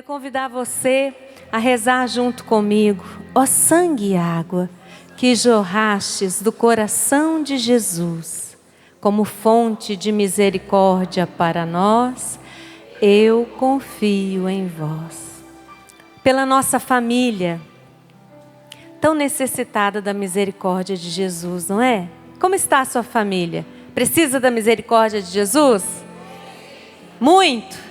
convidar você a rezar junto comigo. Ó sangue e água que jorrastes do coração de Jesus, como fonte de misericórdia para nós, eu confio em vós. Pela nossa família, tão necessitada da misericórdia de Jesus, não é? Como está a sua família? Precisa da misericórdia de Jesus? Muito?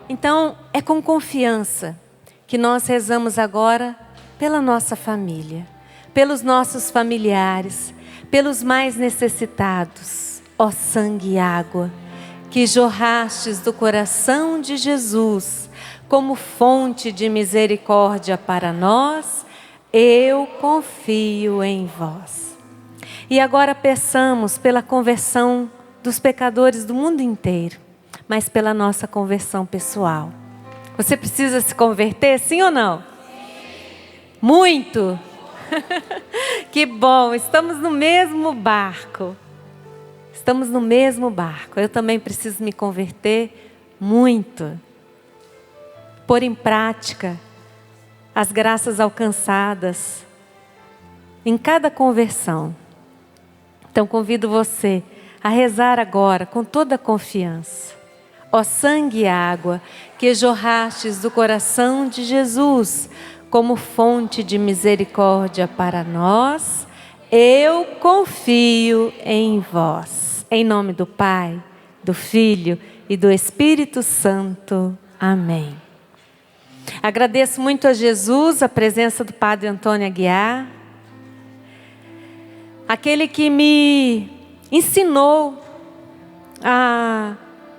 Então, é com confiança que nós rezamos agora pela nossa família, pelos nossos familiares, pelos mais necessitados. Ó sangue e água, que jorrastes do coração de Jesus, como fonte de misericórdia para nós, eu confio em vós. E agora peçamos pela conversão dos pecadores do mundo inteiro, mas pela nossa conversão pessoal. Você precisa se converter, sim ou não? Muito? Que bom, estamos no mesmo barco. Estamos no mesmo barco. Eu também preciso me converter muito. Pôr em prática as graças alcançadas em cada conversão. Então convido você a rezar agora com toda a confiança. Ó sangue e água que jorrastes do coração de Jesus, como fonte de misericórdia para nós, eu confio em vós. Em nome do Pai, do Filho e do Espírito Santo. Amém. Agradeço muito a Jesus a presença do Padre Antônio Aguiar, aquele que me ensinou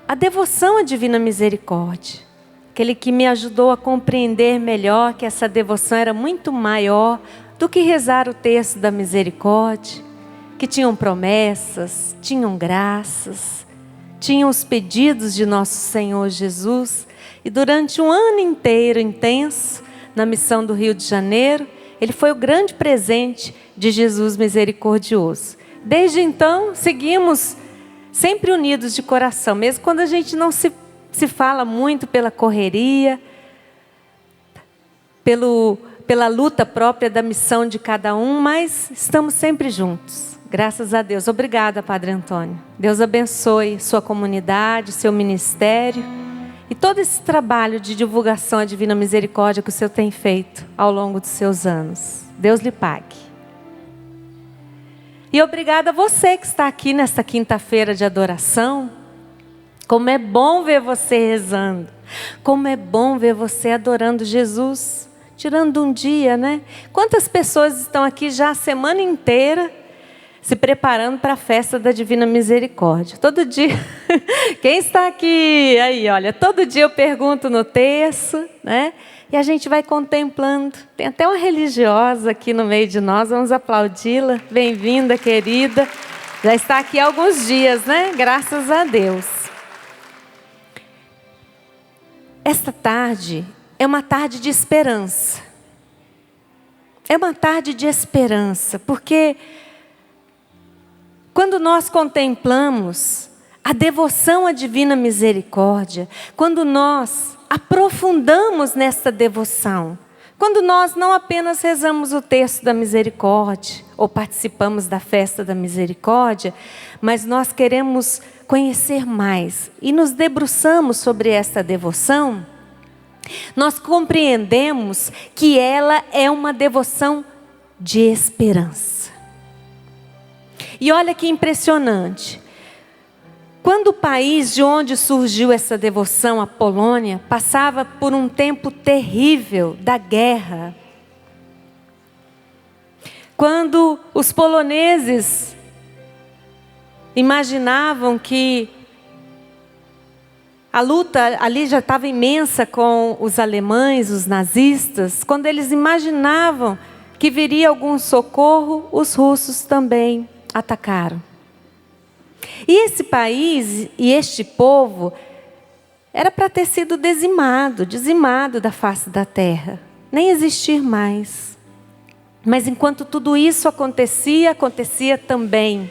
a devoção à Divina Misericórdia, aquele que me ajudou a compreender melhor que essa devoção era muito maior do que rezar o texto da misericórdia, que tinham promessas, tinham graças, tinham os pedidos de nosso Senhor Jesus. E durante um ano inteiro intenso, na missão do Rio de Janeiro, ele foi o grande presente de Jesus misericordioso. Desde então, seguimos sempre unidos de coração, mesmo quando a gente não se fala muito pela correria, pela luta própria da missão de cada um, mas estamos sempre juntos. Graças a Deus. Obrigada, Padre Antônio. Deus abençoe sua comunidade, seu ministério e todo esse trabalho de divulgação à Divina Misericórdia que o Senhor tem feito ao longo dos seus anos. Deus lhe pague. E obrigada a você que está aqui nesta quinta-feira de adoração. Como é bom ver você rezando. Como é bom ver você adorando Jesus. Tirando um dia, né? Quantas pessoas estão aqui já a semana inteira se preparando para a festa da Divina Misericórdia. Todo dia. Quem está aqui? Aí, olha, todo dia eu pergunto no terço, né? E a gente vai contemplando. Tem até uma religiosa aqui no meio de nós. Vamos aplaudi-la. Bem-vinda, querida. Já está aqui há alguns dias, né? Graças a Deus. Esta tarde é uma tarde de esperança. É uma tarde de esperança, porque quando nós contemplamos a devoção à Divina Misericórdia, quando nós aprofundamos nesta devoção, quando nós não apenas rezamos o texto da misericórdia, ou participamos da festa da misericórdia, mas nós queremos conhecer mais e nos debruçamos sobre esta devoção, nós compreendemos que ela é uma devoção de esperança. E olha que impressionante. Quando o país de onde surgiu essa devoção, a Polônia, passava por um tempo terrível da guerra, quando os poloneses imaginavam que a luta ali já estava imensa com os alemães, os nazistas, quando eles imaginavam que viria algum socorro, os russos também atacaram. E esse país e este povo era para ter sido dizimado da face da terra, nem existir mais. Mas enquanto tudo isso acontecia também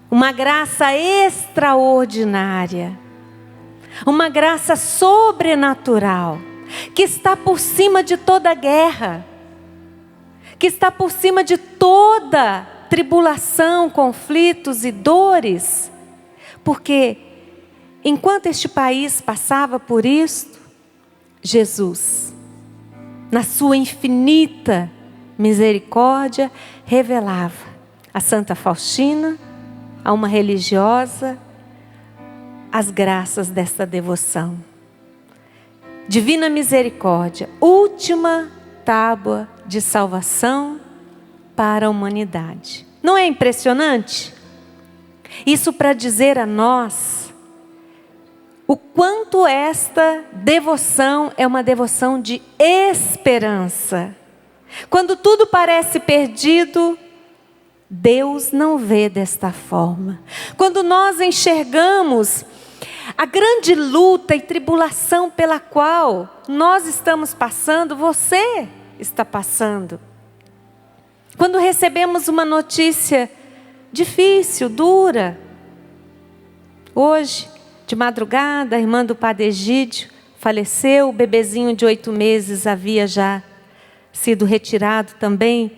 uma graça extraordinária. uma graça sobrenatural, que está por cima de toda guerra, que está por cima de toda tribulação, conflitos e dores, porque enquanto este país passava por isto, Jesus, na sua infinita misericórdia, revelava a Santa Faustina, a uma religiosa, as graças desta devoção. Divina misericórdia, última tábua de salvação para a humanidade. Não é impressionante? Isso para dizer a nós o quanto esta devoção é uma devoção de esperança. Quando tudo parece perdido, Deus não vê desta forma. Quando nós enxergamos a grande luta e tribulação pela qual nós estamos passando, você está passando. Quando recebemos uma notícia difícil, dura. Hoje, de madrugada, a irmã do Padre Egídio faleceu, o bebezinho de 8 meses havia já sido retirado também,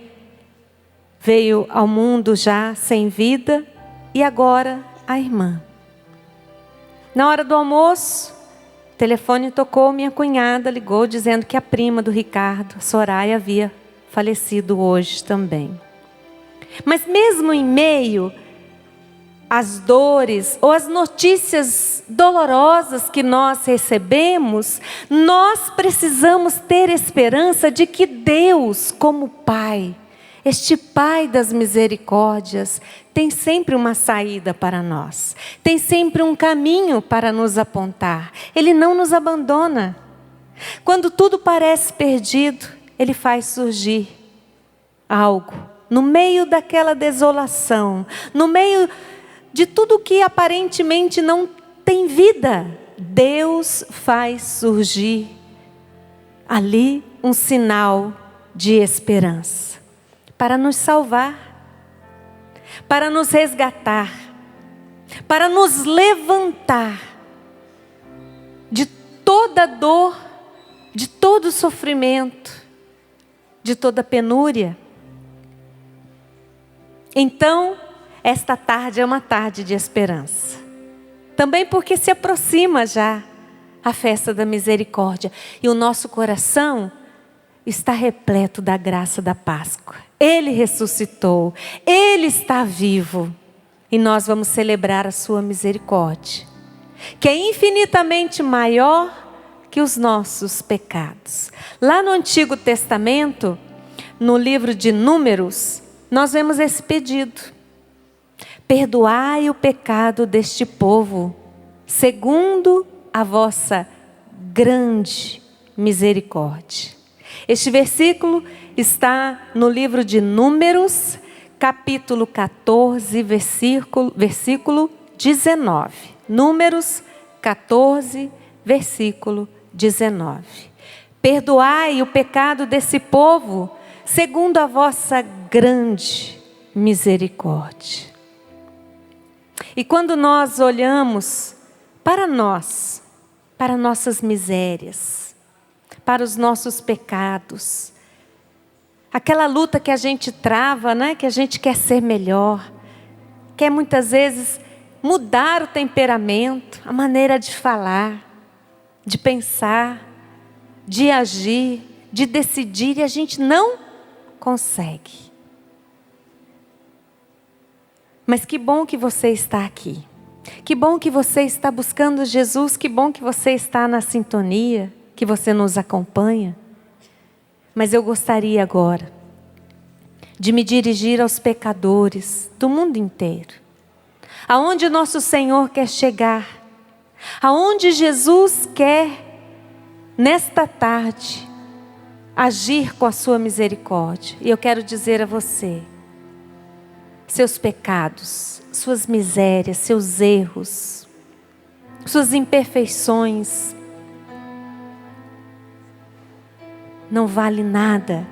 veio ao mundo já sem vida, e agora a irmã. Na hora do almoço, o telefone tocou, minha cunhada ligou dizendo que a prima do Ricardo, a Soraya, havia falecido hoje também. Mas mesmo em meio às dores ou às notícias dolorosas que nós recebemos, nós precisamos ter esperança de que Deus, como Pai, este Pai das misericórdias, tem sempre uma saída para nós. Tem sempre um caminho para nos apontar. Ele não nos abandona. Quando tudo parece perdido, Ele faz surgir algo. No meio daquela desolação, no meio de tudo que aparentemente não tem vida, Deus faz surgir ali um sinal de esperança. Para nos salvar, para nos resgatar, para nos levantar de toda dor, de todo sofrimento, de toda penúria. Então, esta tarde é uma tarde de esperança. Também porque se aproxima já a festa da misericórdia e o nosso coração está repleto da graça da Páscoa. Ele ressuscitou, Ele está vivo e nós vamos celebrar a sua misericórdia, que é infinitamente maior que os nossos pecados. Lá no Antigo Testamento, no livro de Números, nós vemos esse pedido: perdoai o pecado deste povo, segundo a vossa grande misericórdia. Este versículo está no livro de Números, capítulo 14, versículo 19. Números 14, versículo 19. Perdoai o pecado desse povo, segundo a vossa grande misericórdia. E quando nós olhamos para nós, para nossas misérias, para os nossos pecados, aquela luta que a gente trava, né? Que a gente quer ser melhor, quer muitas vezes mudar o temperamento, a maneira de falar, de pensar, de agir, de decidir, e a gente não consegue. Mas que bom que você está aqui. Que bom que você está buscando Jesus. Que bom que você está na sintonia, que você nos acompanha. Mas eu gostaria agora de me dirigir aos pecadores do mundo inteiro. Aonde nosso Senhor quer chegar. Aonde Jesus quer, nesta tarde, agir com a sua misericórdia. E eu quero dizer a você: seus pecados, suas misérias, seus erros, suas imperfeições, não vale nada,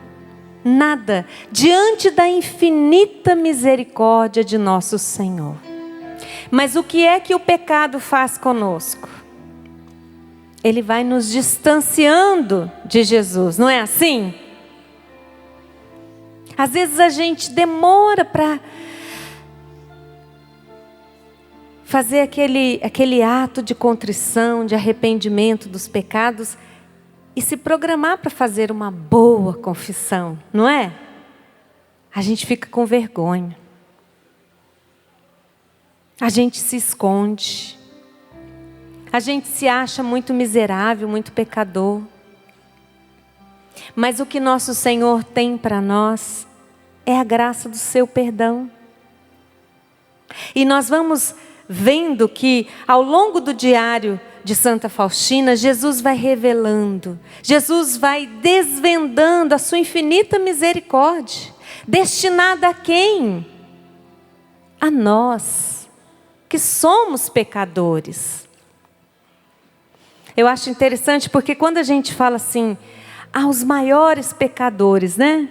nada, diante da infinita misericórdia de nosso Senhor. Mas o que é que o pecado faz conosco? ele vai nos distanciando de Jesus, não é assim? Às vezes a gente demora para fazer aquele ato de contrição, de arrependimento dos pecados e se programar para fazer uma boa confissão, não é? A gente fica com vergonha. A gente se esconde. A gente se acha muito miserável, muito pecador. Mas o que nosso Senhor tem para nós é a graça do seu perdão. E nós vamos vendo que ao longo do diário de Santa Faustina, Jesus vai revelando, Jesus vai desvendando a sua infinita misericórdia, destinada a quem? A nós, que somos pecadores. Eu acho interessante porque quando a gente fala assim, os maiores pecadores, né?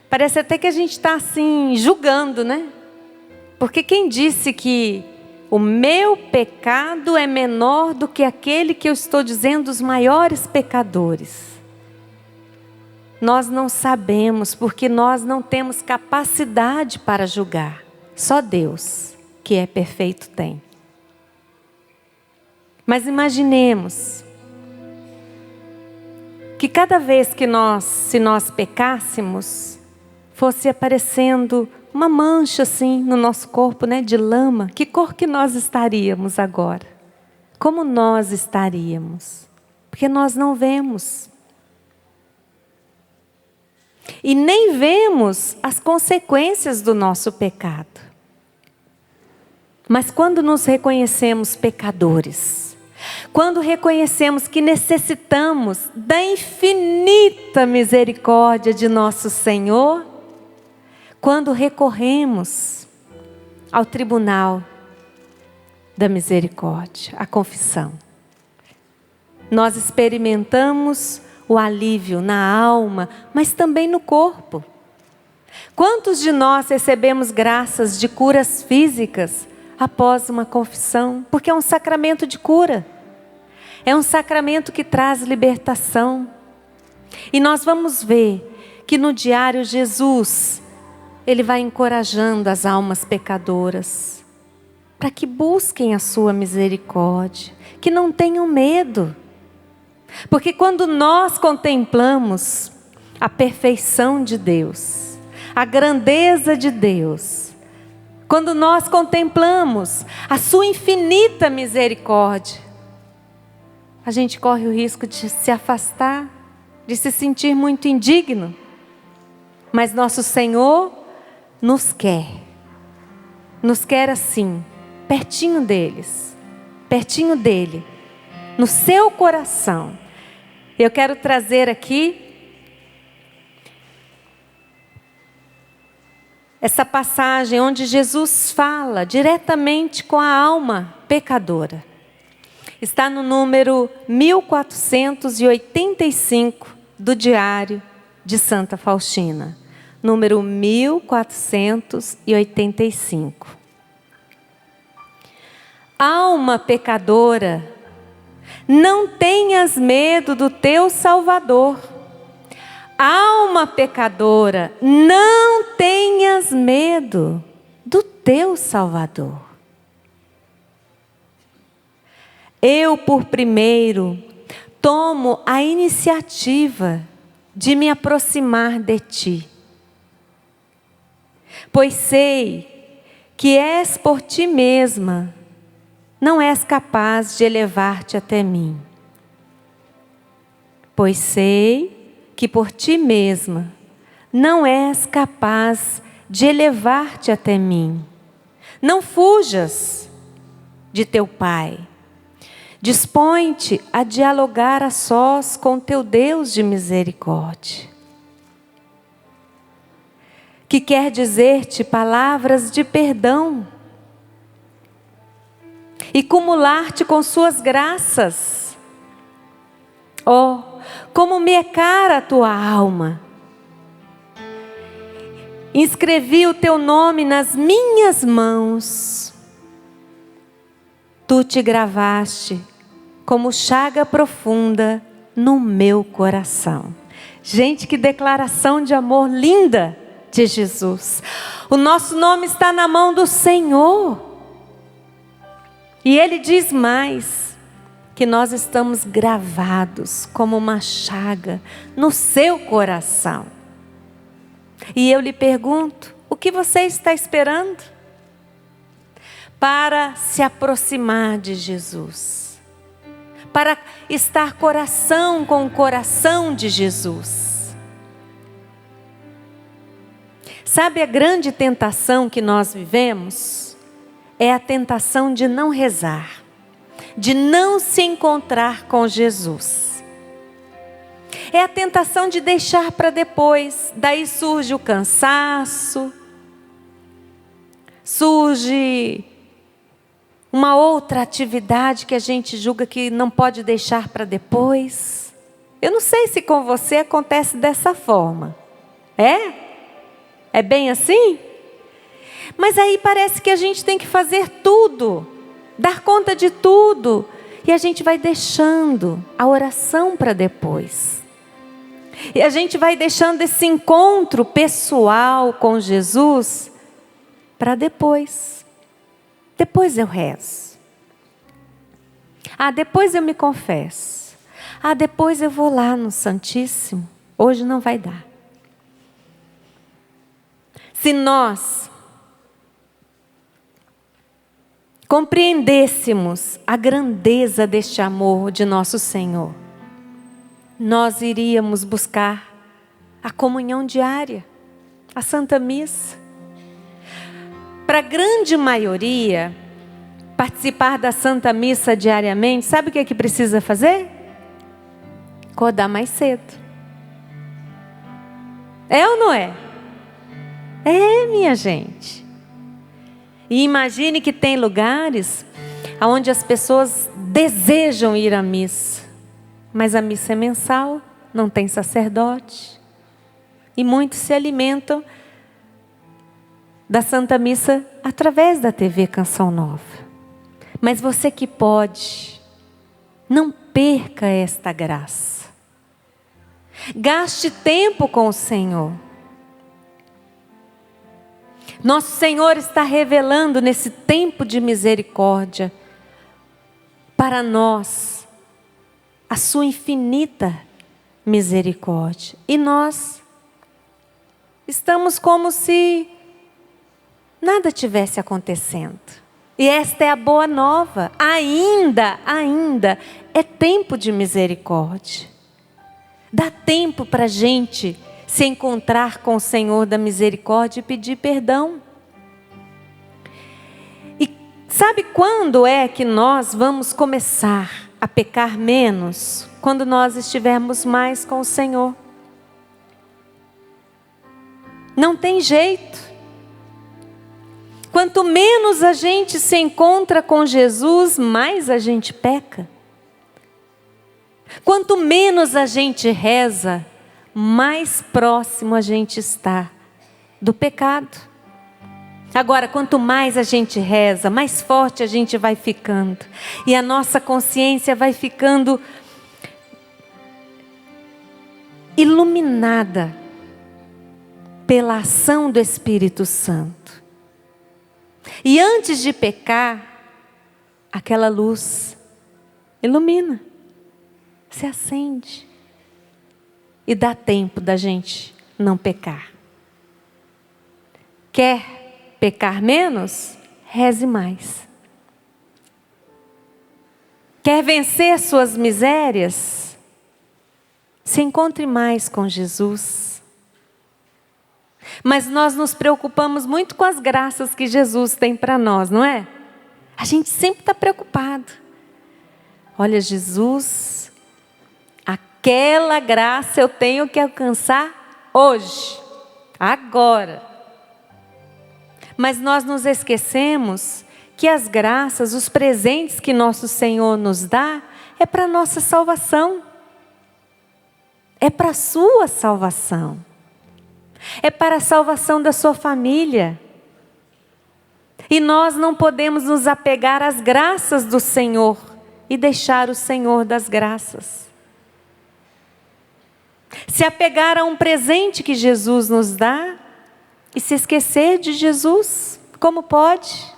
Parece até que a gente está assim, julgando, né? Porque quem disse que o meu pecado é menor do que aquele que eu estou dizendo os maiores pecadores? Nós não sabemos, porque nós não temos capacidade para julgar. Só Deus, que é perfeito, tem. Mas imaginemos que cada vez que se nós pecássemos, fosse aparecendo uma mancha assim no nosso corpo, né, de lama. Que cor que nós estaríamos agora? Como nós estaríamos? Porque nós não vemos. E nem vemos as consequências do nosso pecado. Mas quando nos reconhecemos pecadores, quando reconhecemos que necessitamos da infinita misericórdia de nosso Senhor, quando recorremos ao tribunal da misericórdia, a confissão, nós experimentamos o alívio na alma, mas também no corpo. Quantos de nós recebemos graças de curas físicas após uma confissão? Porque é um sacramento de cura. É um sacramento que traz libertação. E nós vamos ver que no diário Jesus, ele vai encorajando as almas pecadoras para que busquem a sua misericórdia, que não tenham medo. Porque quando nós contemplamos a perfeição de Deus, a grandeza de Deus, quando nós contemplamos a sua infinita misericórdia, a gente corre o risco de se afastar, de se sentir muito indigno. Mas nosso Senhor nos quer assim, pertinho deles, pertinho dele, no seu coração. Eu quero trazer aqui essa passagem onde Jesus fala diretamente com a alma pecadora. Está no número 1485 do diário de Santa Faustina. Número 1485. Alma pecadora, não tenhas medo do teu Salvador. Alma pecadora, não tenhas medo do teu Salvador. Eu, por primeiro, tomo a iniciativa de me aproximar de ti, pois sei que és por ti mesma, não és capaz de elevar-te até mim. Pois sei que por ti mesma não és capaz de elevar-te até mim. Não fujas de teu Pai. Dispõe-te a dialogar a sós com teu Deus de misericórdia, que quer dizer-te palavras de perdão e cumular-te com suas graças. Oh, como me é cara a tua alma! Inscrevi o teu nome nas minhas mãos. Tu te gravaste como chaga profunda no meu coração. Gente, que declaração de amor linda de Jesus. O nosso nome está na mão do Senhor. E Ele diz mais, que nós estamos gravados como uma chaga no seu coração. E eu lhe pergunto, o que você está esperando para se aproximar de Jesus? Para estar coração com o coração de Jesus? Sabe a grande tentação que nós vivemos? É a tentação de não rezar, de não se encontrar com Jesus. É a tentação de deixar para depois. Daí surge o cansaço, surge uma outra atividade que a gente julga que não pode deixar para depois. Eu não sei se com você acontece dessa forma. É? É bem assim? Mas aí parece que a gente tem que fazer tudo, dar conta de tudo, e a gente vai deixando a oração para depois. E a gente vai deixando esse encontro pessoal com Jesus para depois. Depois eu rezo. Depois eu me confesso. Depois eu vou lá no Santíssimo. Hoje não vai dar. Se nós compreendêssemos a grandeza deste amor de nosso Senhor, nós iríamos buscar a comunhão diária, a Santa Missa. Para a grande maioria, participar da Santa Missa diariamente, sabe o que é que precisa fazer? Acordar mais cedo. É ou não é? É, minha gente. E imagine que tem lugares onde as pessoas desejam ir à missa, mas a missa é mensal, não tem sacerdote. E muitos se alimentam da Santa Missa através da TV Canção Nova. Mas você que pode, não perca esta graça. Gaste tempo com o Senhor. Nosso Senhor está revelando nesse tempo de misericórdia para nós a sua infinita misericórdia. E nós estamos como se nada tivesse acontecendo. E esta é a boa nova. Ainda é tempo de misericórdia. Dá tempo para a gente se encontrar com o Senhor da misericórdia e pedir perdão. E sabe quando é que nós vamos começar a pecar menos? Quando nós estivermos mais com o Senhor. Não tem jeito. Quanto menos a gente se encontra com Jesus, mais a gente peca. Quanto menos a gente reza, mais próximo a gente está do pecado. Agora, quanto mais a gente reza, mais forte a gente vai ficando. E a nossa consciência vai ficando iluminada pela ação do Espírito Santo. E antes de pecar, aquela luz ilumina, se acende. E dá tempo da gente não pecar. Quer pecar menos? Reze mais. Quer vencer suas misérias? Se encontre mais com Jesus. Mas nós nos preocupamos muito com as graças que Jesus tem para nós, não é? A gente sempre está preocupado. Olha, Jesus, aquela graça eu tenho que alcançar hoje, agora. Mas nós nos esquecemos que as graças, os presentes que nosso Senhor nos dá, é para a nossa salvação. É para a sua salvação. É para a salvação da sua família. E nós não podemos nos apegar às graças do Senhor e deixar o Senhor das graças. Se apegar a um presente que Jesus nos dá e se esquecer de Jesus, como pode?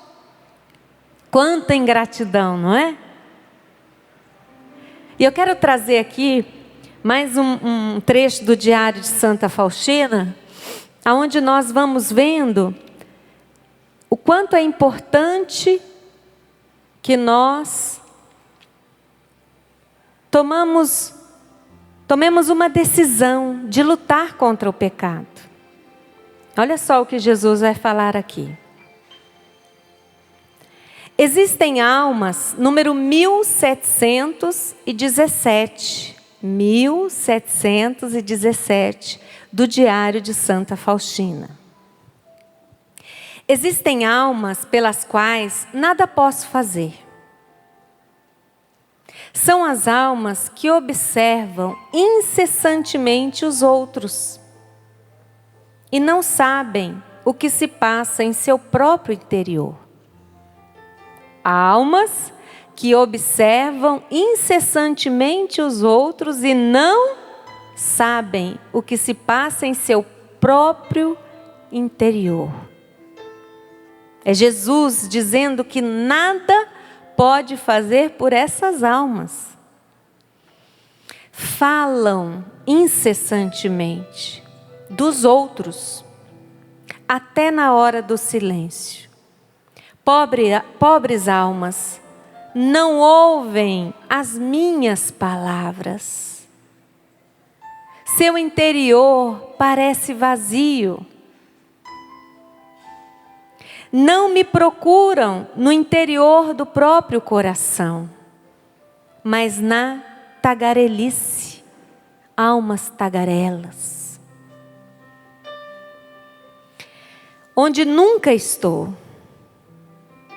Quanta ingratidão, não é? E eu quero trazer aqui mais um trecho do Diário de Santa Faustina, onde nós vamos vendo o quanto é importante que nós tomemos uma decisão de lutar contra o pecado. Olha só o que Jesus vai falar aqui. Existem almas, número 1717, 1717, do Diário de Santa Faustina. Existem almas pelas quais nada posso fazer. São as almas que observam incessantemente os outros e não sabem o que se passa em seu próprio interior. Almas que observam incessantemente os outros e não sabem o que se passa em seu próprio interior. É Jesus dizendo que nada pode fazer por essas almas. Falam incessantemente dos outros, até na hora do silêncio. Pobres almas, não ouvem as minhas palavras. Seu interior parece vazio. Não me procuram no interior do próprio coração, mas na tagarelice, almas tagarelas. Onde nunca estou,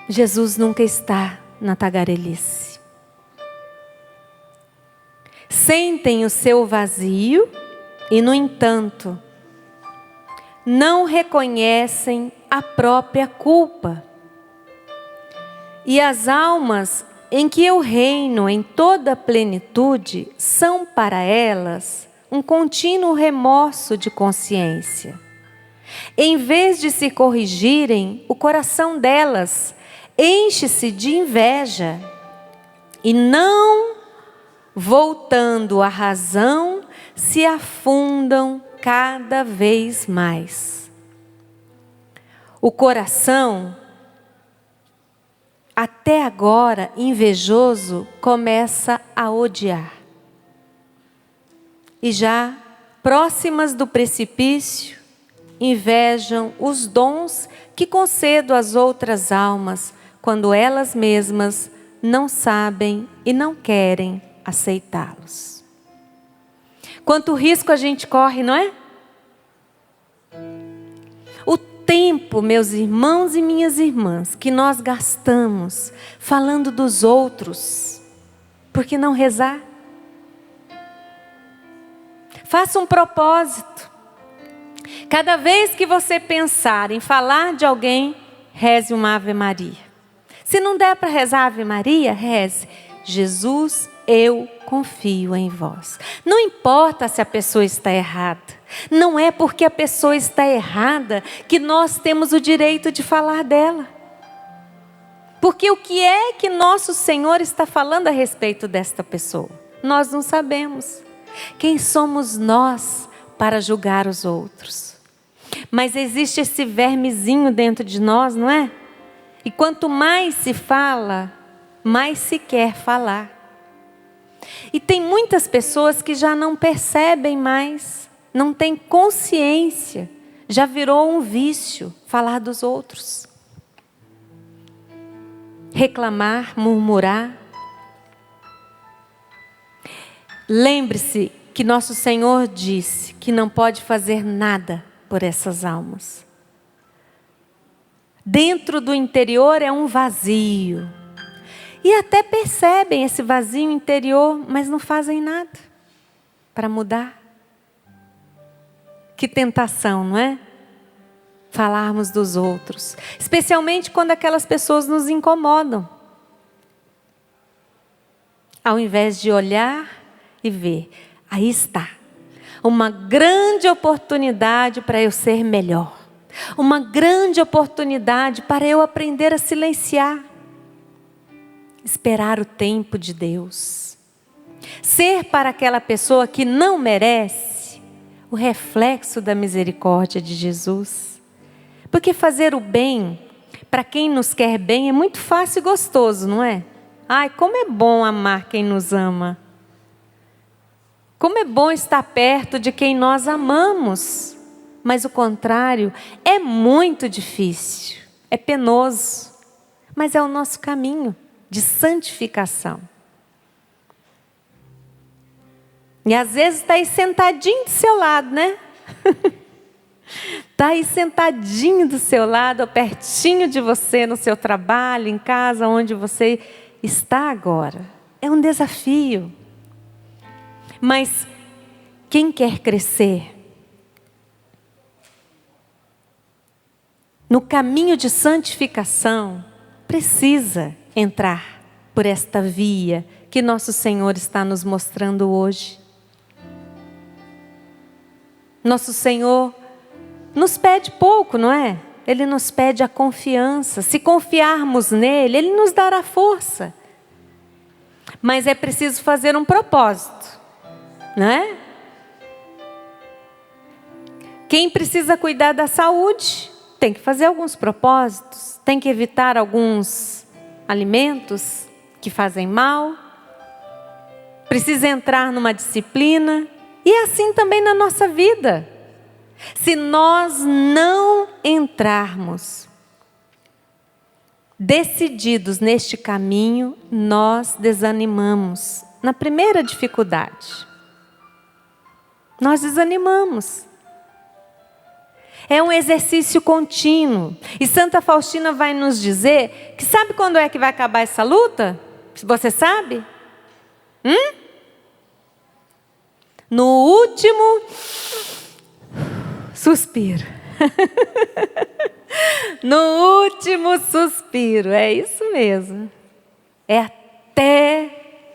Jesus nunca está na tagarelice. Sentem o seu vazio e, no entanto, não reconhecem a própria culpa. E as almas em que eu reino em toda a plenitude são para elas um contínuo remorso de consciência. Em vez de se corrigirem, o coração delas enche-se de inveja e, não voltando à razão, se afundam cada vez mais. O coração, até agora invejoso, começa a odiar. E já próximas do precipício, invejam os dons que concedo às outras almas, quando elas mesmas não sabem e não querem aceitá-los. Quanto risco a gente corre, não é? O tempo, meus irmãos e minhas irmãs, que nós gastamos falando dos outros, por que não rezar? Faça um propósito. Cada vez que você pensar em falar de alguém, reze uma Ave Maria. Se não der para rezar Ave Maria, reze: Jesus, eu confio em vós. Não importa se a pessoa está errada. Não é porque a pessoa está errada que nós temos o direito de falar dela. Porque o que é que nosso Senhor está falando a respeito desta pessoa? Nós não sabemos. Quem somos nós para julgar os outros? Mas existe esse vermezinho dentro de nós, não é? E quanto mais se fala, mais se quer falar. E tem muitas pessoas que já não percebem mais, não têm consciência, já virou um vício falar dos outros. Reclamar, murmurar. Lembre-se que nosso Senhor disse que não pode fazer nada por essas almas. Dentro do interior é um vazio. E até percebem esse vazio interior, mas não fazem nada para mudar. Que tentação, não é? Falarmos dos outros. Especialmente quando aquelas pessoas nos incomodam. ao invés de olhar e ver, aí está, uma grande oportunidade para eu ser melhor, uma grande oportunidade para eu aprender a silenciar, esperar o tempo de Deus, ser para aquela pessoa que não merece o reflexo da misericórdia de Jesus, porque fazer o bem para quem nos quer bem é muito fácil e gostoso, não é? Ai, como é bom amar quem nos ama. Como é bom estar perto de quem nós amamos. Mas o contrário é muito difícil, é penoso. Mas é o nosso caminho de santificação. E às vezes está aí sentadinho do seu lado, né? Está aí sentadinho do seu lado, ou pertinho de você, no seu trabalho, em casa, onde você está agora. É um desafio. Mas quem quer crescer no caminho de santificação, precisa entrar por esta via que nosso Senhor está nos mostrando hoje. Nosso Senhor nos pede pouco, não é? Ele nos pede a confiança. Se confiarmos nele, ele nos dará força. Mas é preciso fazer um propósito, não é? Quem precisa cuidar da saúde, tem que fazer alguns propósitos, tem que evitar alguns alimentos que fazem mal, precisa entrar numa disciplina, e é assim também na nossa vida. Se nós não entrarmos decididos neste caminho, nós desanimamos na primeira dificuldade. Nós desanimamos. É um exercício contínuo. E Santa Faustina vai nos dizer que sabe quando é que vai acabar essa luta? Você sabe? No último suspiro. No último suspiro. É isso mesmo. É até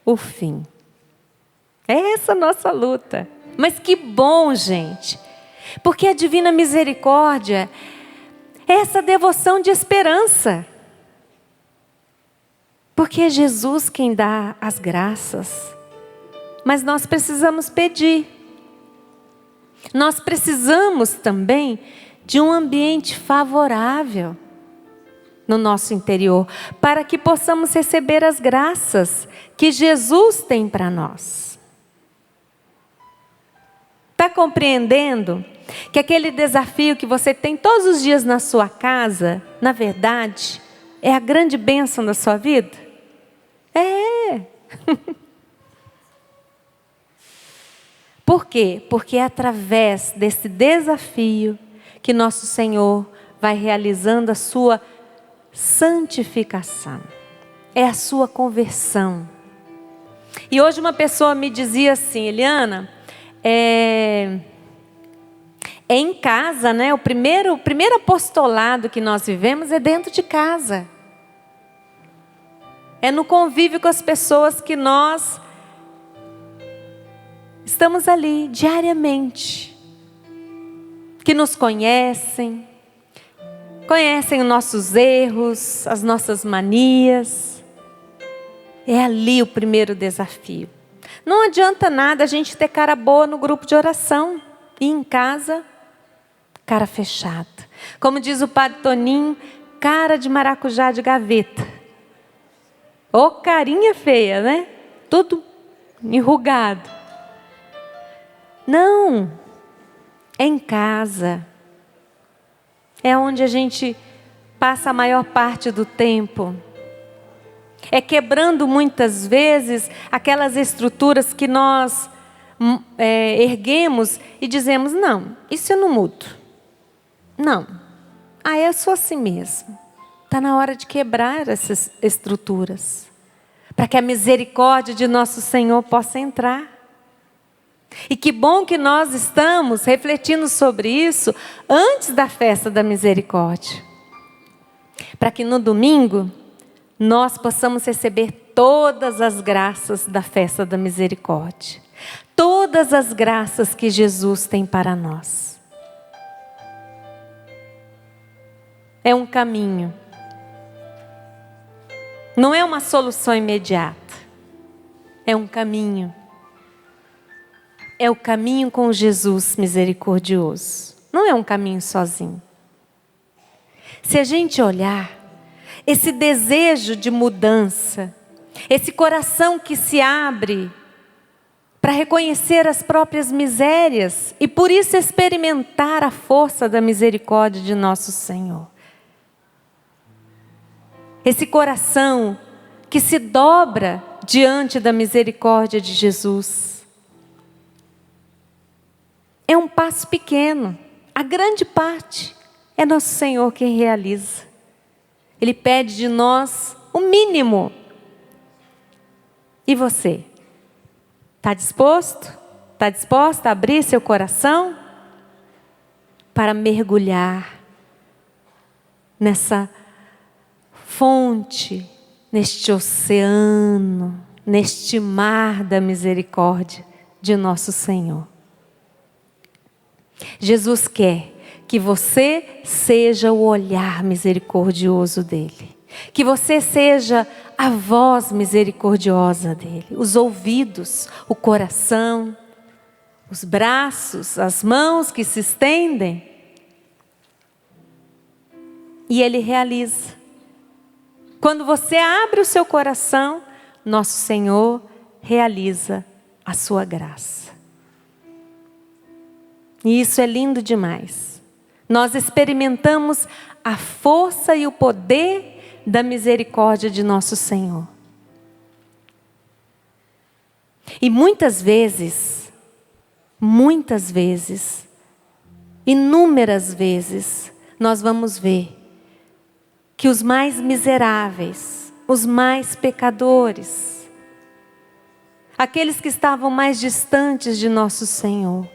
o fim. É essa a nossa luta. Mas que bom, gente. Porque a divina misericórdia é essa devoção de esperança. Porque é Jesus quem dá as graças. Mas nós precisamos pedir. Nós precisamos também de um ambiente favorável no nosso interior, para que possamos receber as graças que Jesus tem para nós. Está compreendendo que aquele desafio que você tem todos os dias na sua casa, na verdade, é a grande bênção da sua vida? É. Por quê? Porque é através desse desafio que nosso Senhor vai realizando a sua santificação. É a sua conversão. E hoje uma pessoa me dizia assim: Eliana, é em casa, né? O primeiro apostolado que nós vivemos é dentro de casa. É no convívio com as pessoas que nós estamos ali diariamente, que nos conhecem os nossos erros, as nossas manias. É ali o primeiro desafio. Não adianta nada a gente ter cara boa no grupo de oração e em casa, cara fechada. Como diz o padre Toninho, cara de maracujá de gaveta. Ô carinha feia, né? Tudo enrugado. Não, é em casa. É onde a gente passa a maior parte do tempo. É quebrando muitas vezes aquelas estruturas que nós erguemos e dizemos: não, isso eu não mudo. Não, eu sou assim mesmo. Está na hora de quebrar essas estruturas, para que a misericórdia de nosso Senhor possa entrar. E que bom que nós estamos refletindo sobre isso antes da festa da misericórdia, para que no domingo nós possamos receber todas as graças da festa da misericórdia. Todas as graças que Jesus tem para nós. É um caminho. Não é uma solução imediata. É um caminho. É o caminho com Jesus misericordioso. Não é um caminho sozinho. Se a gente olhar, esse desejo de mudança, esse coração que se abre para reconhecer as próprias misérias e por isso experimentar a força da misericórdia de nosso Senhor. Esse coração que se dobra diante da misericórdia de Jesus. É um passo pequeno, a grande parte é nosso Senhor quem realiza. Ele pede de nós o mínimo. E você? Está disposto? Está disposta a abrir seu coração para mergulhar nessa fonte, neste oceano, neste mar da misericórdia de nosso Senhor? Jesus quer que você seja o olhar misericordioso dele. Que você seja a voz misericordiosa dele. Os ouvidos, o coração, os braços, as mãos que se estendem. E ele realiza. Quando você abre o seu coração, nosso Senhor realiza a sua graça. E isso é lindo demais. Nós experimentamos a força e o poder da misericórdia de nosso Senhor. E muitas vezes, inúmeras vezes, nós vamos ver que os mais miseráveis, os mais pecadores, aqueles que estavam mais distantes de nosso Senhor,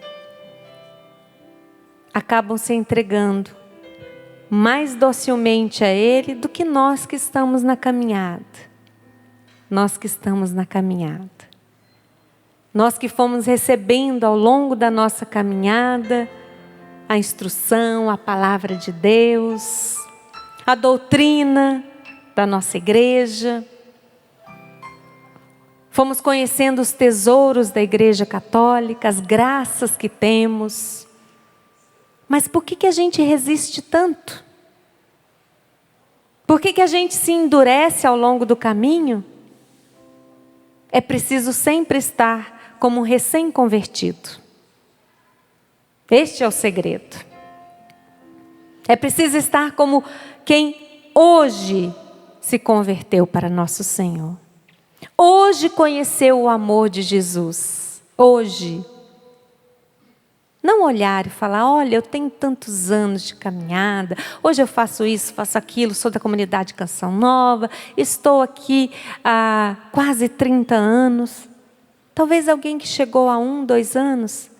acabam se entregando mais docilmente a Ele do que nós que estamos na caminhada. Nós que estamos na caminhada. Nós que fomos recebendo ao longo da nossa caminhada a instrução, a palavra de Deus, a doutrina da nossa igreja. Fomos conhecendo os tesouros da Igreja Católica, as graças que temos. Mas por que a gente resiste tanto? Por que a gente se endurece ao longo do caminho? É preciso sempre estar como um recém-convertido. Este é o segredo. É preciso estar como quem hoje se converteu para nosso Senhor. Hoje conheceu o amor de Jesus. Hoje. Não olhar e falar, olha, eu tenho tantos anos de caminhada, hoje eu faço isso, faço aquilo, sou da comunidade Canção Nova, estou aqui há quase 30 anos. Talvez alguém que chegou há 1, 2 anos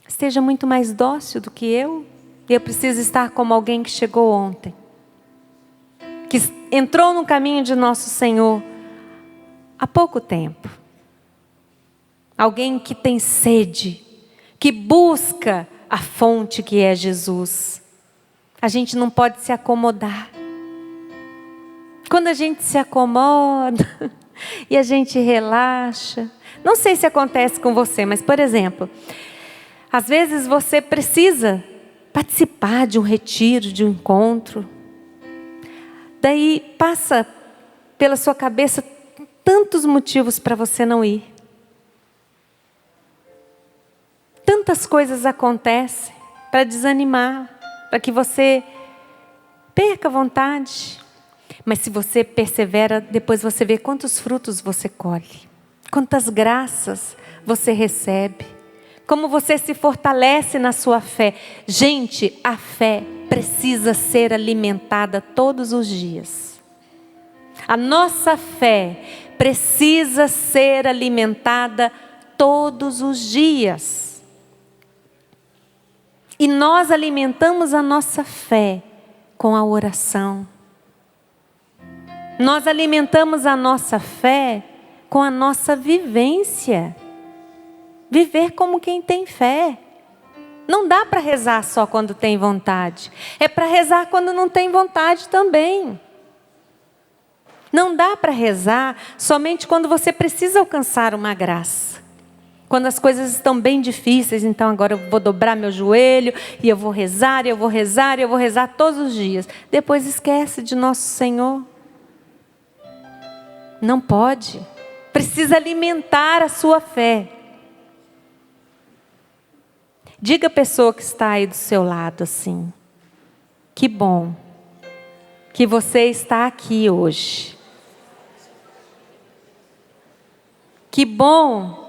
esteja muito mais dócil do que eu, e eu preciso estar como alguém que chegou ontem, que entrou no caminho de nosso Senhor há pouco tempo. Alguém que tem sede, que busca a fonte que é Jesus. A gente não pode se acomodar. Quando a gente se acomoda e a gente relaxa, não sei se acontece com você, mas por exemplo, às vezes você precisa participar de um retiro, de um encontro. Daí passa pela sua cabeça tantos motivos para você não ir. Tantas coisas acontecem para desanimar, para que você perca a vontade. Mas se você persevera, depois você vê quantos frutos você colhe, quantas graças você recebe, como você se fortalece na sua fé. Gente, a fé precisa ser alimentada todos os dias. A nossa fé precisa ser alimentada todos os dias. E nós alimentamos a nossa fé com a oração. Nós alimentamos a nossa fé com a nossa vivência. Viver como quem tem fé. Não dá para rezar só quando tem vontade. É para rezar quando não tem vontade também. Não dá para rezar somente quando você precisa alcançar uma graça. Quando as coisas estão bem difíceis, então agora eu vou dobrar meu joelho e eu vou rezar, eu vou rezar, eu vou rezar todos os dias. Depois esquece de nosso Senhor. Não pode. Precisa alimentar a sua fé. Diga à pessoa que está aí do seu lado assim: que bom que você está aqui hoje. Que bom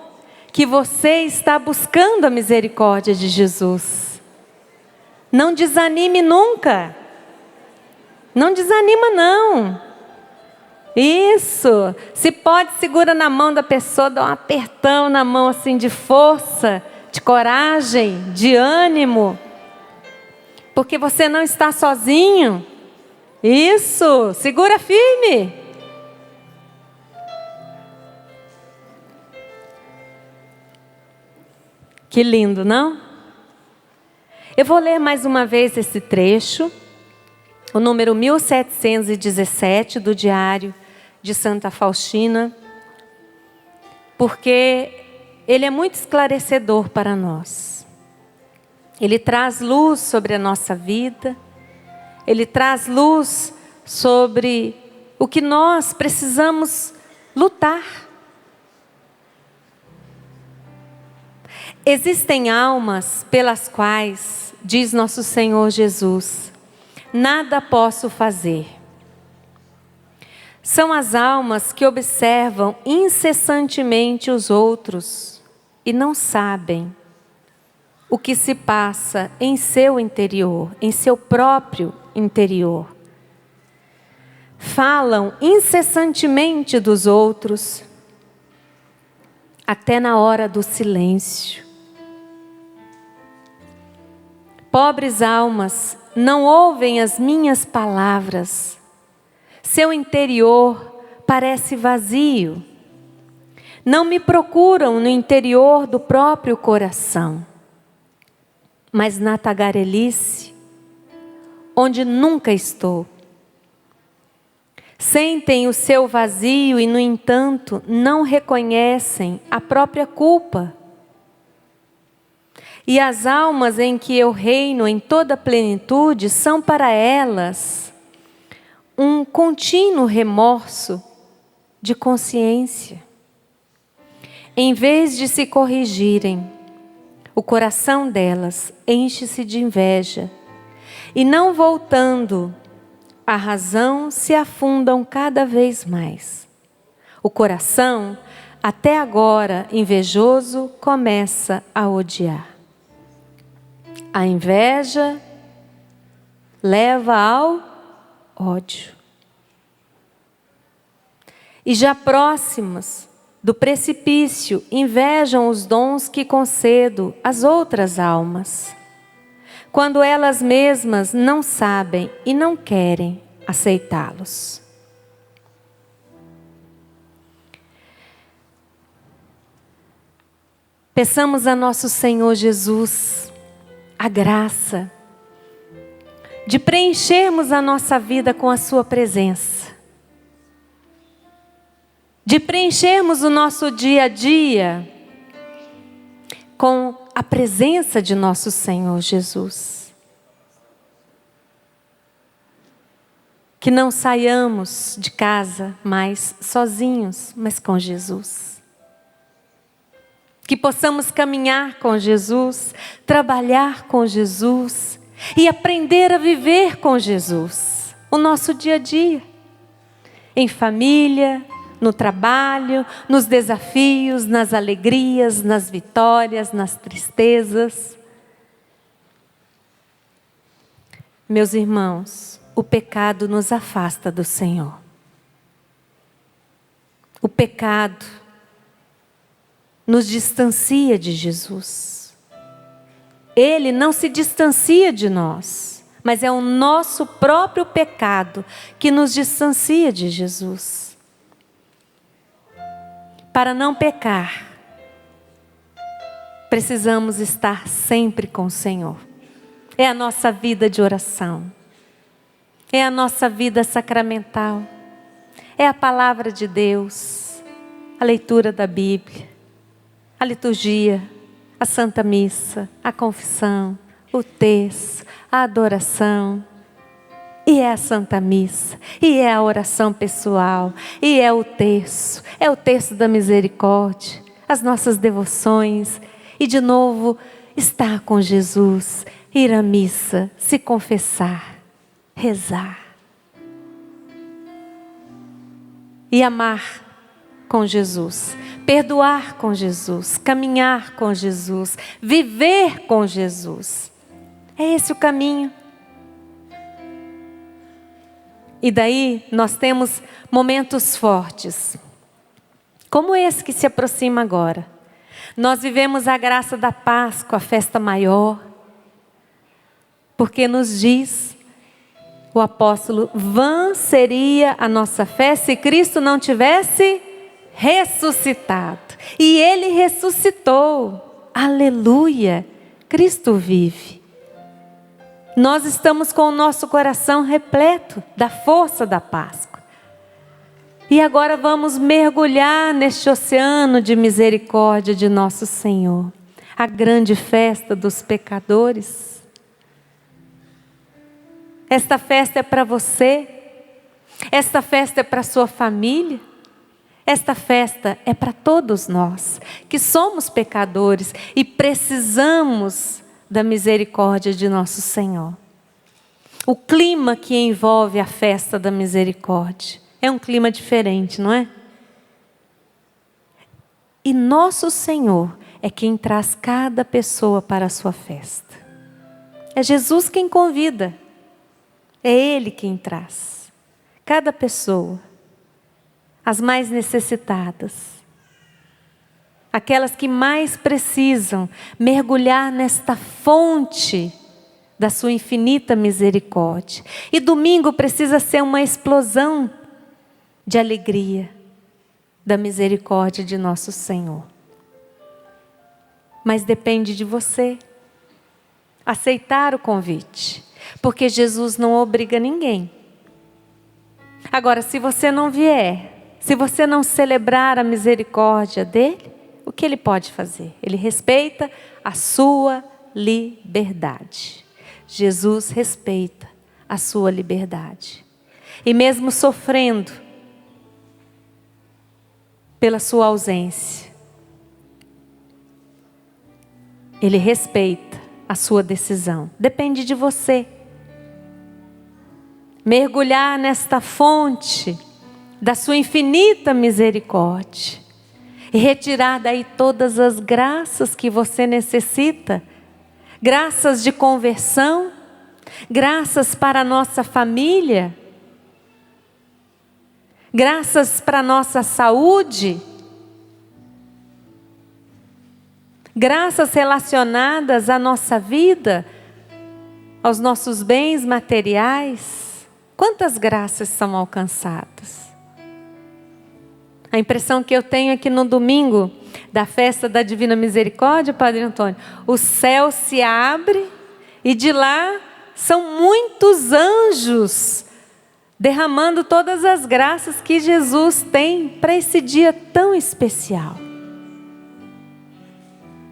que você está buscando a misericórdia de Jesus. Não desanime nunca. Não desanima não. Isso. Se pode, segura na mão da pessoa, dá um apertão na mão assim de força, de coragem, de ânimo. Porque você não está sozinho. Isso. Segura firme. Que lindo, não? Eu vou ler mais uma vez esse trecho, o número 1717 do Diário de Santa Faustina, porque ele é muito esclarecedor para nós. Ele traz luz sobre a nossa vida, ele traz luz sobre o que nós precisamos lutar. Existem almas pelas quais, diz nosso Senhor Jesus, nada posso fazer. São as almas que observam incessantemente os outros e não sabem o que se passa em seu interior, em seu próprio interior. Falam incessantemente dos outros, até na hora do silêncio. Pobres almas, não ouvem as minhas palavras. Seu interior parece vazio. Não me procuram no interior do próprio coração, mas na tagarelice, onde nunca estou. Sentem o seu vazio e, no entanto, não reconhecem a própria culpa. E as almas em que eu reino em toda plenitude são para elas um contínuo remorso de consciência. Em vez de se corrigirem, o coração delas enche-se de inveja e, não voltando à razão, se afundam cada vez mais. O coração, até agora invejoso, começa a odiar. A inveja leva ao ódio. E já próximas do precipício, invejam os dons que concedo às outras almas, quando elas mesmas não sabem e não querem aceitá-los. Peçamos a nosso Senhor Jesus a graça de preenchermos a nossa vida com a sua presença, de preenchermos o nosso dia a dia com a presença de nosso Senhor Jesus. Que não saiamos de casa mais sozinhos, mas com Jesus. Que possamos caminhar com Jesus, trabalhar com Jesus e aprender a viver com Jesus. O nosso dia a dia, em família, no trabalho, nos desafios, nas alegrias, nas vitórias, nas tristezas. Meus irmãos, o pecado nos afasta do Senhor. O pecado nos distancia de Jesus. Ele não se distancia de nós, mas é o nosso próprio pecado que nos distancia de Jesus. Para não pecar, precisamos estar sempre com o Senhor. É a nossa vida de oração, é a nossa vida sacramental, é a palavra de Deus, a leitura da Bíblia, a liturgia, a Santa Missa, a confissão, o terço, a adoração, e é a Santa Missa, e é a oração pessoal, e é o terço da misericórdia, as nossas devoções, e de novo, estar com Jesus, ir à missa, se confessar, rezar, e amar com Jesus, perdoar com Jesus, caminhar com Jesus, viver com Jesus. É esse o caminho. E daí nós temos momentos fortes, como esse que se aproxima agora. Nós vivemos a graça da Páscoa, a festa maior, porque nos diz o apóstolo, vã seria a nossa fé se Cristo não tivesse ressuscitado. E Ele ressuscitou. Aleluia! Cristo vive. Nós estamos com o nosso coração repleto da força da Páscoa. E agora vamos mergulhar neste oceano de misericórdia de nosso Senhor. A grande festa dos pecadores. Esta festa é para você. Esta festa é para sua família. Esta festa é para todos nós, que somos pecadores e precisamos da misericórdia de nosso Senhor. O clima que envolve a festa da misericórdia é um clima diferente, não é? E nosso Senhor é quem traz cada pessoa para a sua festa. É Jesus quem convida. É Ele quem traz. Cada pessoa. As mais necessitadas. Aquelas que mais precisam mergulhar nesta fonte da sua infinita misericórdia. E domingo precisa ser uma explosão de alegria da misericórdia de nosso Senhor. Mas depende de você aceitar o convite, porque Jesus não obriga ninguém. Agora, se você não vier, se você não celebrar a misericórdia dele, o que ele pode fazer? Ele respeita a sua liberdade. Jesus respeita a sua liberdade. E mesmo sofrendo pela sua ausência, ele respeita a sua decisão. Depende de você. Mergulhar nesta fonte da sua infinita misericórdia. E retirar daí todas as graças que você necessita. Graças de conversão. Graças para a nossa família. Graças para a nossa saúde. Graças relacionadas à nossa vida. Aos nossos bens materiais. Quantas graças são alcançadas? A impressão que eu tenho é que no domingo da festa da Divina Misericórdia, Padre Antônio, o céu se abre e de lá são muitos anjos derramando todas as graças que Jesus tem para esse dia tão especial.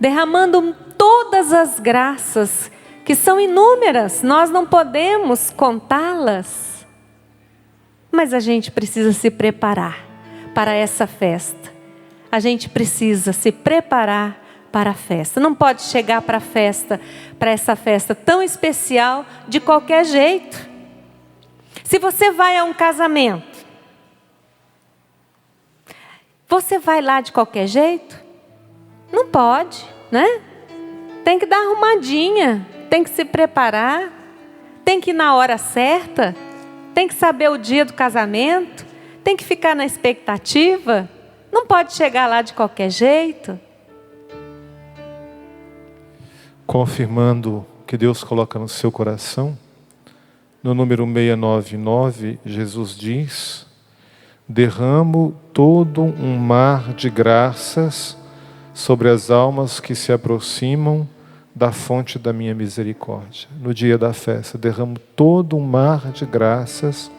Derramando todas as graças que são inúmeras, nós não podemos contá-las, mas a gente precisa se preparar para essa festa. A gente precisa se preparar para a festa. Não pode chegar para a festa, para essa festa tão especial de qualquer jeito. Se você vai a um casamento, você vai lá de qualquer jeito? Não pode, né? Tem que dar arrumadinha, tem que se preparar, tem que ir na hora certa, tem que saber o dia do casamento, tem que ficar na expectativa, não pode chegar lá de qualquer jeito. Confirmando o que Deus coloca no seu coração, No número 699, Jesus diz: derramo todo um mar de graças sobre as almas que se aproximam da fonte da minha misericórdia. No dia da festa, derramo todo um mar de graças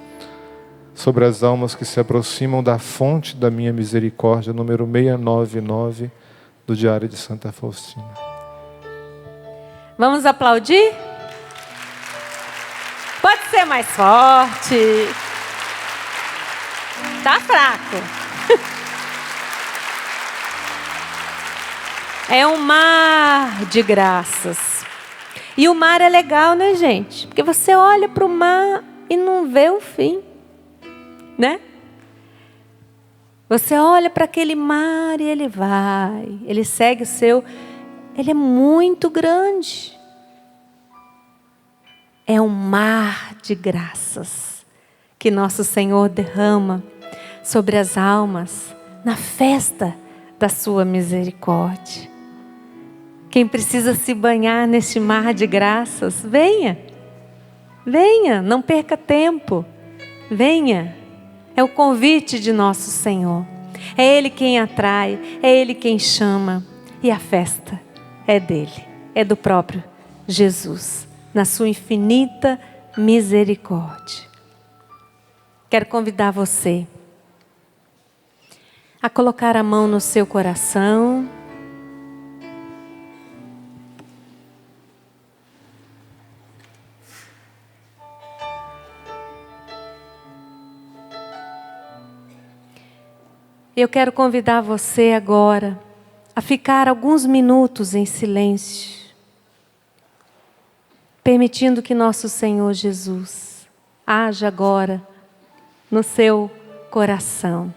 sobre as almas que se aproximam da fonte da minha misericórdia. Número 699 do Diário de Santa Faustina. Vamos aplaudir? Pode ser mais forte. Tá fraco. É um mar de graças. E o mar é legal, né, gente? Porque você olha para o mar e não vê o fim, né? Você olha para aquele mar e ele vai, ele segue o seu. Ele é muito grande. É um mar de graças que nosso Senhor derrama sobre as almas na festa da sua misericórdia. Quem precisa se banhar neste mar de graças, venha. Venha, não perca tempo. Venha. É o convite de nosso Senhor. É Ele quem atrai, é Ele quem chama. E a festa é dele, é do próprio Jesus, na sua infinita misericórdia. Quero convidar você a colocar a mão no seu coração. Eu quero convidar você agora a ficar alguns minutos em silêncio, permitindo que nosso Senhor Jesus haja agora no seu coração.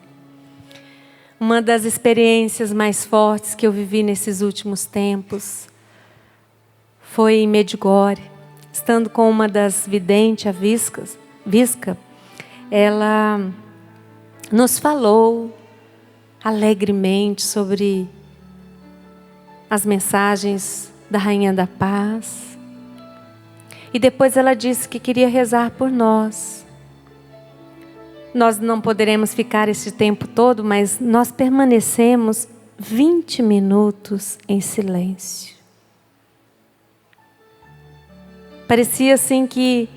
Uma das experiências mais fortes que eu vivi nesses últimos tempos foi em Medjugorje, estando com uma das videntes, a Visca. Ela nos falou alegremente sobre as mensagens da Rainha da Paz. E depois ela disse que queria rezar por nós. Nós não poderemos ficar esse tempo todo, mas nós permanecemos 20 minutos em silêncio. Parecia assim que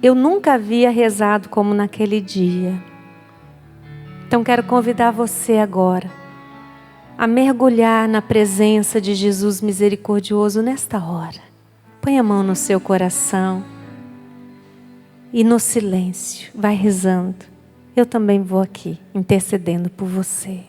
eu nunca havia rezado como naquele dia. Então quero convidar você agora a mergulhar na presença de Jesus misericordioso nesta hora. Põe a mão no seu coração e no silêncio vai rezando. Eu também vou aqui intercedendo por você.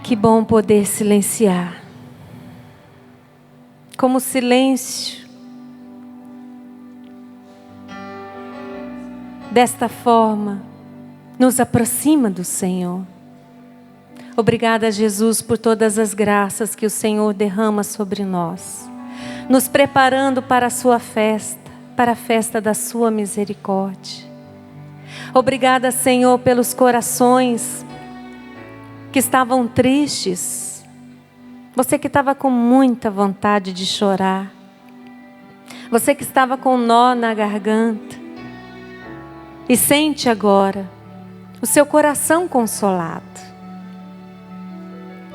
Que bom poder silenciar. Como o silêncio, desta forma, nos aproxima do Senhor. Obrigada, Jesus, por todas as graças que o Senhor derrama sobre nós, nos preparando para a sua festa, para a festa da sua misericórdia. Obrigada, Senhor, pelos corações que estavam tristes, você que estava com muita vontade de chorar, você que estava com um nó na garganta e sente agora o seu coração consolado.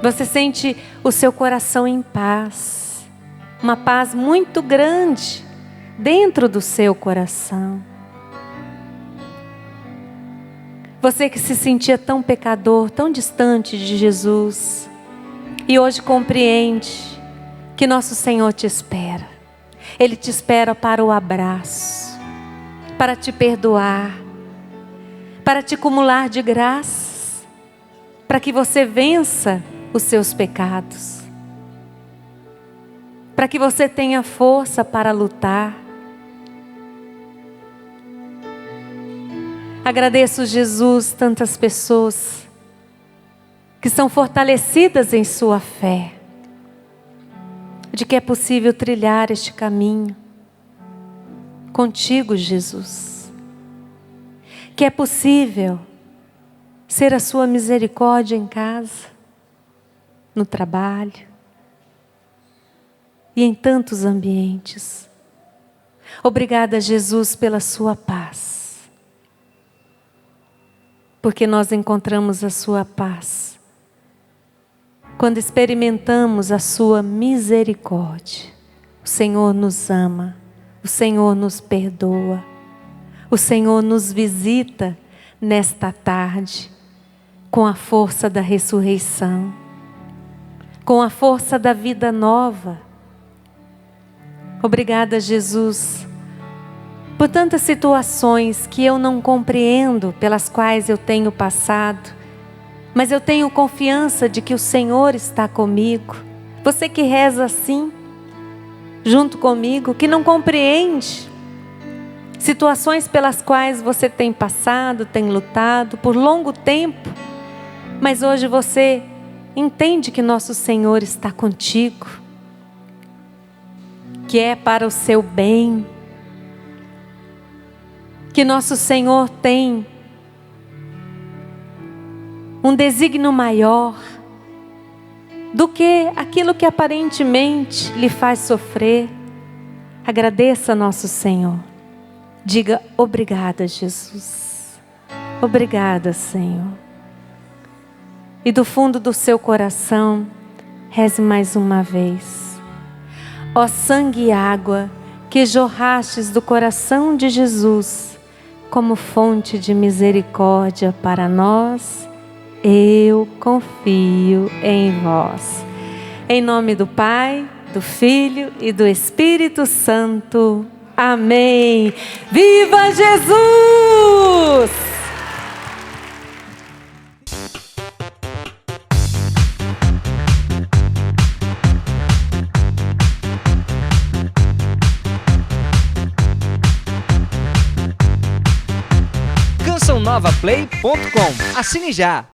Você sente o seu coração em paz, uma paz muito grande dentro do seu coração. Você que se sentia tão pecador, tão distante de Jesus, e hoje compreende que nosso Senhor te espera. Ele te espera para o abraço, para te perdoar, para te acumular de graças, para que você vença os seus pecados, para que você tenha força para lutar. Agradeço, Jesus, tantas pessoas que são fortalecidas em sua fé, de que é possível trilhar este caminho contigo, Jesus, que é possível ser a sua misericórdia em casa, no trabalho e em tantos ambientes. Obrigada, Jesus, pela sua paz, porque nós encontramos a sua paz quando experimentamos a sua misericórdia. O Senhor nos ama, o Senhor nos perdoa, o Senhor nos visita nesta tarde com a força da ressurreição, com a força da vida nova. Obrigada, Jesus, por tantas situações que eu não compreendo, pelas quais eu tenho passado, mas eu tenho confiança de que o Senhor está comigo. Você que reza assim, junto comigo, que não compreende situações pelas quais você tem passado, tem lutado por longo tempo, mas hoje você entende que nosso Senhor está contigo, que é para o seu bem, que nosso Senhor tem um desígnio maior do que aquilo que aparentemente lhe faz sofrer. Agradeça nosso Senhor. Diga obrigada, Jesus. Obrigada, Senhor. E do fundo do seu coração, reze mais uma vez. Ó sangue e água que jorrastes do coração de Jesus, como fonte de misericórdia para nós, eu confio em vós. Em nome do Pai, do Filho e do Espírito Santo. Amém. Viva Jesus! CançãoNovaPlay.com. Assine já!